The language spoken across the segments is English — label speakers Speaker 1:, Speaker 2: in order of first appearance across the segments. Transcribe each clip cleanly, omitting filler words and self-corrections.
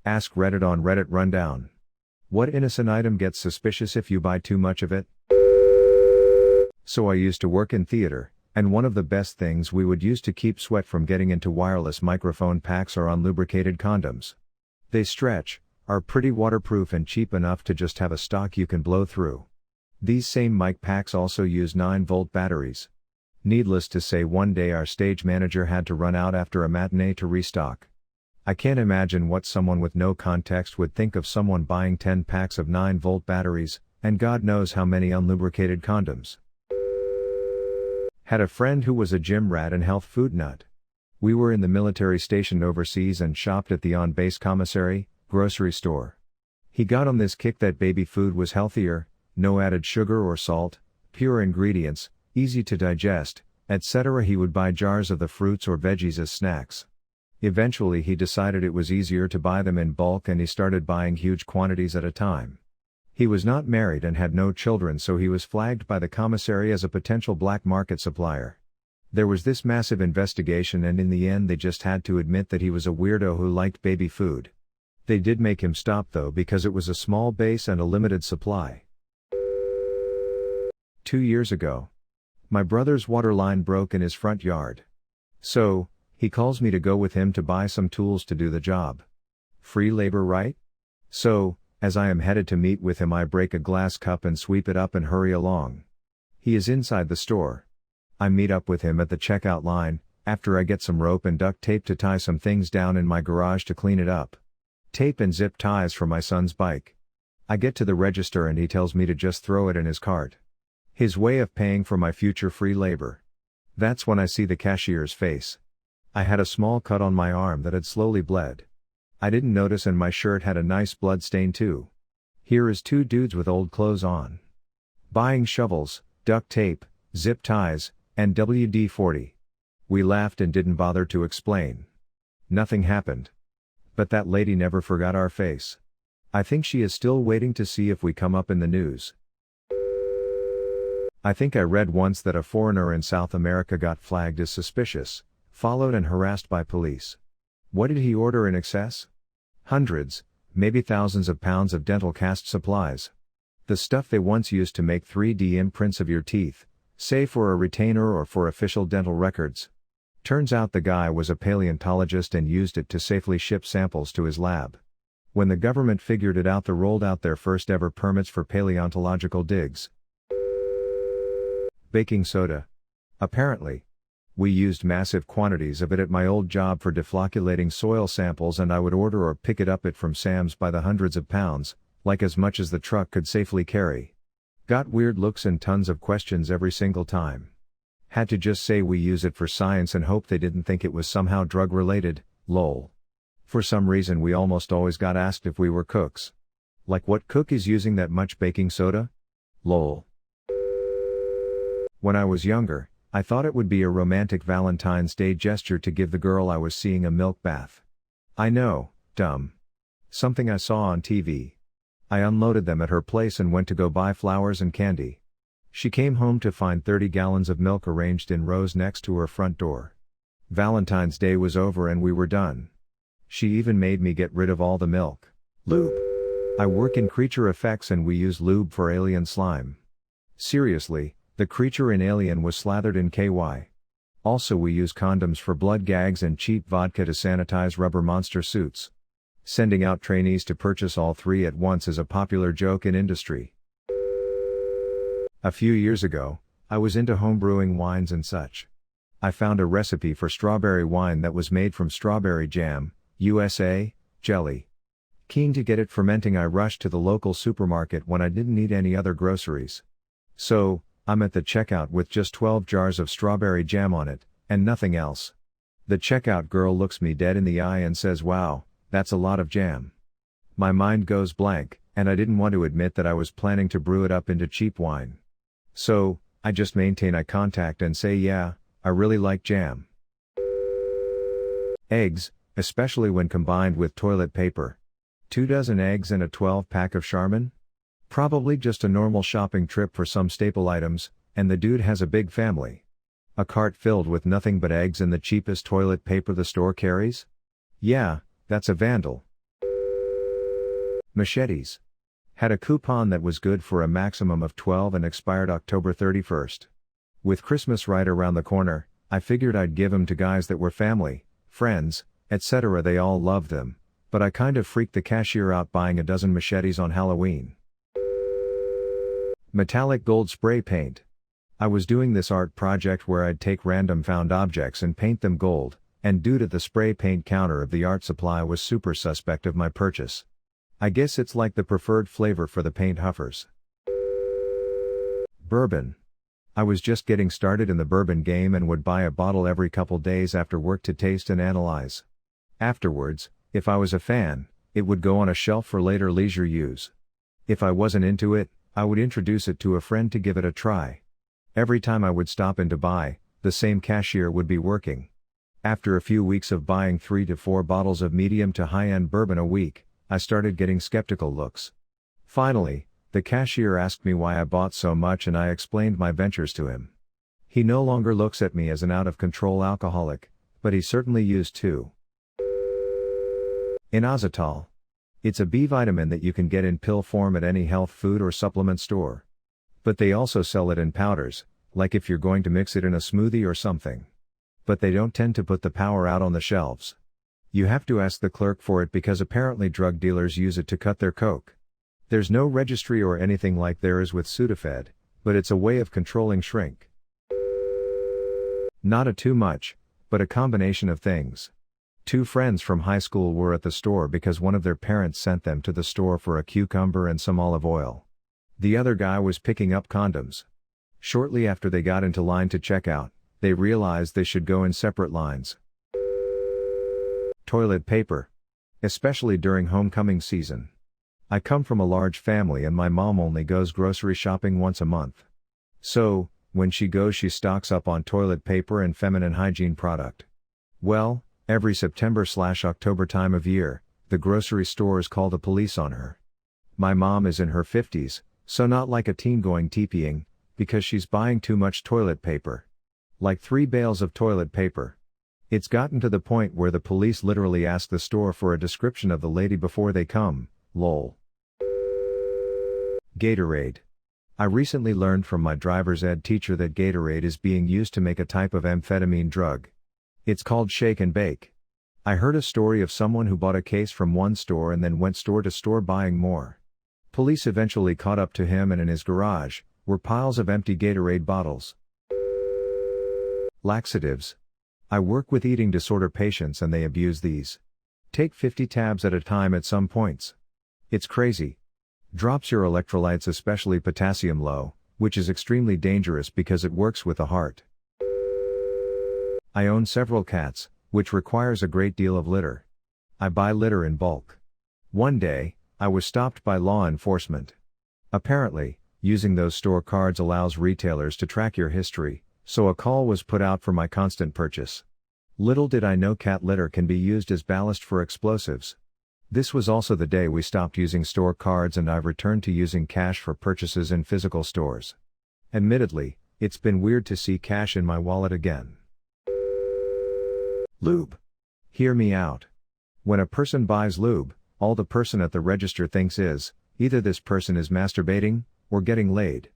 Speaker 1: Ask Reddit on Reddit Rundown. What innocent item gets suspicious if you buy too much of it? So I used to work in theater, and one of the best things we would use to keep sweat from getting into wireless microphone packs are unlubricated condoms. They stretch, are pretty waterproof and cheap enough to just have a stock you can blow through. These same mic packs also use 9-volt batteries. Needless to say, one day our stage manager had to run out after a matinee to restock. I can't imagine what someone with no context would think of someone buying 10 packs of 9-volt batteries, and God knows how many unlubricated condoms. Had a friend who was a gym rat and health food nut. We were in the military station overseas and shopped at the on-base commissary, grocery store. He got on this kick that baby food was healthier, no added sugar or salt, pure ingredients, easy to digest, etc. He would buy jars of the fruits or veggies as snacks. Eventually he decided it was easier to buy them in bulk and he started buying huge quantities at a time. He was not married and had no children, so he was flagged by the commissary as a potential black market supplier. There was this massive investigation and in the end they just had to admit that he was a weirdo who liked baby food. They did make him stop though because it was a small base and a limited supply. 2 years ago. My brother's water line broke in his front yard. So, he calls me to go with him to buy some tools to do the job. Free labor, right? So, as I am headed to meet with him, I break a glass cup and sweep it up and hurry along. He is inside the store. I meet up with him at the checkout line, after I get some rope and duct tape to tie some things down in my garage to clean it up. Tape and zip ties for my son's bike. I get to the register and he tells me to just throw it in his cart. His way of paying for my future free labor. That's when I see the cashier's face. I had a small cut on my arm that had slowly bled. I didn't notice and my shirt had a nice blood stain too. Here is 2 dudes with old clothes on. Buying shovels, duct tape, zip ties, and WD-40. We laughed and didn't bother to explain. Nothing happened. But that lady never forgot our face. I think she is still waiting to see if we come up in the news. I think I read once that a foreigner in South America got flagged as suspicious, followed and harassed by police. What did he order in excess? Hundreds, maybe thousands of pounds of dental cast supplies. The stuff they once used to make 3D imprints of your teeth, say for a retainer or for official dental records. Turns out the guy was a paleontologist and used it to safely ship samples to his lab. When the government figured it out, they rolled out their first ever permits for paleontological digs. Baking soda. Apparently. We used massive quantities of it at my old job for deflocculating soil samples, and I would order or pick it up from Sam's by the hundreds of pounds, like as much as the truck could safely carry. Got weird looks and tons of questions every single time. Had to just say we use it for science and hope they didn't think it was somehow drug related, lol. For some reason we almost always got asked if we were cooks. Like, what cook is using that much baking soda? Lol. When I was younger, I thought it would be a romantic Valentine's Day gesture to give the girl I was seeing a milk bath. I know, dumb. Something I saw on TV. I unloaded them at her place and went to go buy flowers and candy. She came home to find 30 gallons of milk arranged in rows next to her front door. Valentine's Day was over and we were done. She even made me get rid of all the milk. Lube. I work in creature effects and we use lube for alien slime. Seriously, the creature in Alien was slathered in KY. Also we use condoms for blood gags and cheap vodka to sanitize rubber monster suits. Sending out trainees to purchase all 3 at once is a popular joke in industry. A few years ago, I was into homebrewing wines and such. I found a recipe for strawberry wine that was made from strawberry jam, USA, jelly. Keen to get it fermenting, I rushed to the local supermarket when I didn't need any other groceries. So, I'm at the checkout with just 12 jars of strawberry jam on it, and nothing else. The checkout girl looks me dead in the eye and says, "Wow, that's a lot of jam." My mind goes blank, and I didn't want to admit that I was planning to brew it up into cheap wine. So, I just maintain eye contact and say, "Yeah, I really like jam." Eggs, especially when combined with toilet paper. 2 dozen eggs and a 12-pack of Charmin? Probably just a normal shopping trip for some staple items, and the dude has a big family. A cart filled with nothing but eggs and the cheapest toilet paper the store carries? Yeah, that's a vandal. Machetes. Had a coupon that was good for a maximum of 12 and expired October 31st. With Christmas right around the corner, I figured I'd give 'em to guys that were family, friends, etc. They all loved them, but I kind of freaked the cashier out buying a dozen machetes on Halloween. Metallic gold spray paint. I was doing this art project where I'd take random found objects and paint them gold, and due to the spray paint counter of the art supply was super suspect of my purchase. I guess it's like the preferred flavor for the paint huffers. Bourbon. I was just getting started in the bourbon game and would buy a bottle every couple days after work to taste and analyze. Afterwards, if I was a fan, it would go on a shelf for later leisure use. If I wasn't into it, I would introduce it to a friend to give it a try. Every time I would stop in to buy, the same cashier would be working. After a few weeks of buying 3 to 4 bottles of medium to high-end bourbon a week, I started getting skeptical looks. Finally, the cashier asked me why I bought so much and I explained my ventures to him. He no longer looks at me as an out-of-control alcoholic, but he certainly used to. Inositol. It's a B vitamin that you can get in pill form at any health food or supplement store. But they also sell it in powders, like if you're going to mix it in a smoothie or something. But they don't tend to put the power out on the shelves. You have to ask the clerk for it because apparently drug dealers use it to cut their coke. There's no registry or anything like there is with Sudafed, but it's a way of controlling shrink. Not a too much, but a combination of things. 2 friends from high school were at the store because one of their parents sent them to the store for a cucumber and some olive oil. The other guy was picking up condoms. Shortly after they got into line to check out, they realized they should go in separate lines. Toilet paper. Especially during homecoming season. I come from a large family and my mom only goes grocery shopping once a month. So, when she goes she stocks up on toilet paper and feminine hygiene product. Well, every September/October time of year, the grocery stores call the police on her. My mom is in her 50s, so not like a teen going TPing, because she's buying too much toilet paper. Like 3 bales of toilet paper. It's gotten to the point where the police literally ask the store for a description of the lady before they come, lol. Gatorade. I recently learned from my driver's ed teacher that Gatorade is being used to make a type of amphetamine drug. It's called shake and bake. I heard a story of someone who bought a case from one store and then went store to store buying more. Police eventually caught up to him and in his garage were piles of empty Gatorade bottles. Laxatives. I work with eating disorder patients and they abuse these. Take 50 tabs at a time at some points. It's crazy. Drops your electrolytes, especially potassium low, which is extremely dangerous because it works with the heart. I own several cats, which requires a great deal of litter. I buy litter in bulk. One day, I was stopped by law enforcement. Apparently, using those store cards allows retailers to track your history, so a call was put out for my constant purchase. Little did I know cat litter can be used as ballast for explosives. This was also the day we stopped using store cards and I've returned to using cash for purchases in physical stores. Admittedly, it's been weird to see cash in my wallet again. Lube. Hear me out. When a person buys lube, all the person at the register thinks is, either this person is masturbating, or getting laid.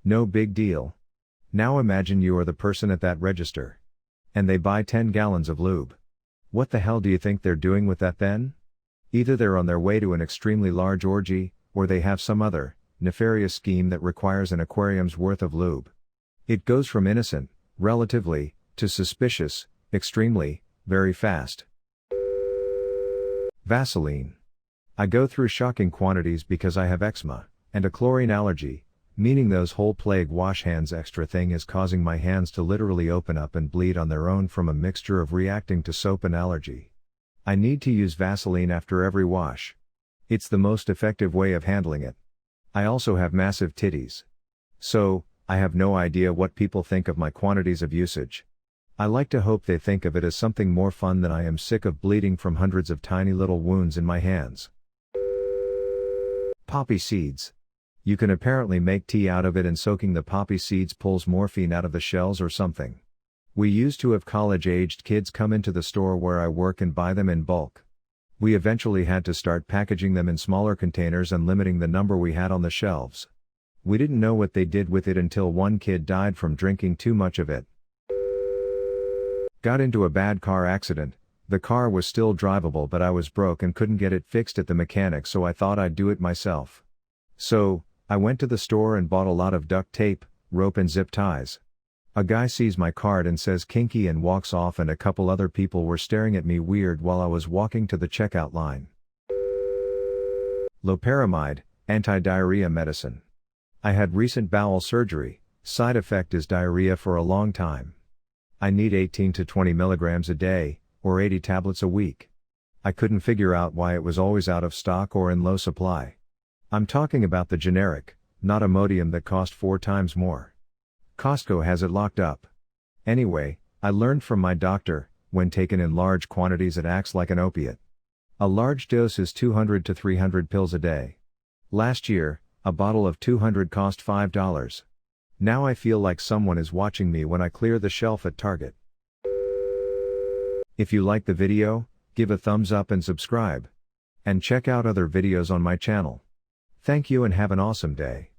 Speaker 1: No big deal. Now imagine you are the person at that register. And they buy 10 gallons of lube. What the hell do you think they're doing with that then? Either they're on their way to an extremely large orgy, or they have some other, nefarious scheme that requires an aquarium's worth of lube. It goes from innocent, relatively, to suspicious, extremely, very fast. Vaseline. I go through shocking quantities because I have eczema, and a chlorine allergy, meaning those whole plague wash hands extra thing is causing my hands to literally open up and bleed on their own from a mixture of reacting to soap and allergy. I need to use Vaseline after every wash. It's the most effective way of handling it. I also have massive titties. So, I have no idea what people think of my quantities of usage. I like to hope they think of it as something more fun than I am sick of bleeding from hundreds of tiny little wounds in my hands. Poppy seeds. You can apparently make tea out of it and soaking the poppy seeds pulls morphine out of the shells or something. We used to have college-aged kids come into the store where I work and buy them in bulk. We eventually had to start packaging them in smaller containers and limiting the number we had on the shelves. We didn't know what they did with it until one kid died from drinking too much of it. Got into a bad car accident. The car was still drivable, but I was broke and couldn't get it fixed at the mechanic, so I thought I'd do it myself. So, I went to the store and bought a lot of duct tape, rope and zip ties. A guy sees my card and says kinky and walks off, and a couple other people were staring at me weird while I was walking to the checkout line. Loperamide, anti-diarrhea medicine. I had recent bowel surgery. Side effect is diarrhea for a long time. I need 18 to 20 milligrams a day, or 80 tablets a week. I couldn't figure out why it was always out of stock or in low supply. I'm talking about the generic, not Imodium that cost 4 times more. Costco has it locked up. Anyway, I learned from my doctor, when taken in large quantities it acts like an opiate. A large dose is 200 to 300 pills a day. Last year, a bottle of 200 cost $5. Now I feel like someone is watching me when I clear the shelf at Target. If you like the video, give a thumbs up and subscribe. And check out other videos on my channel. Thank you and have an awesome day.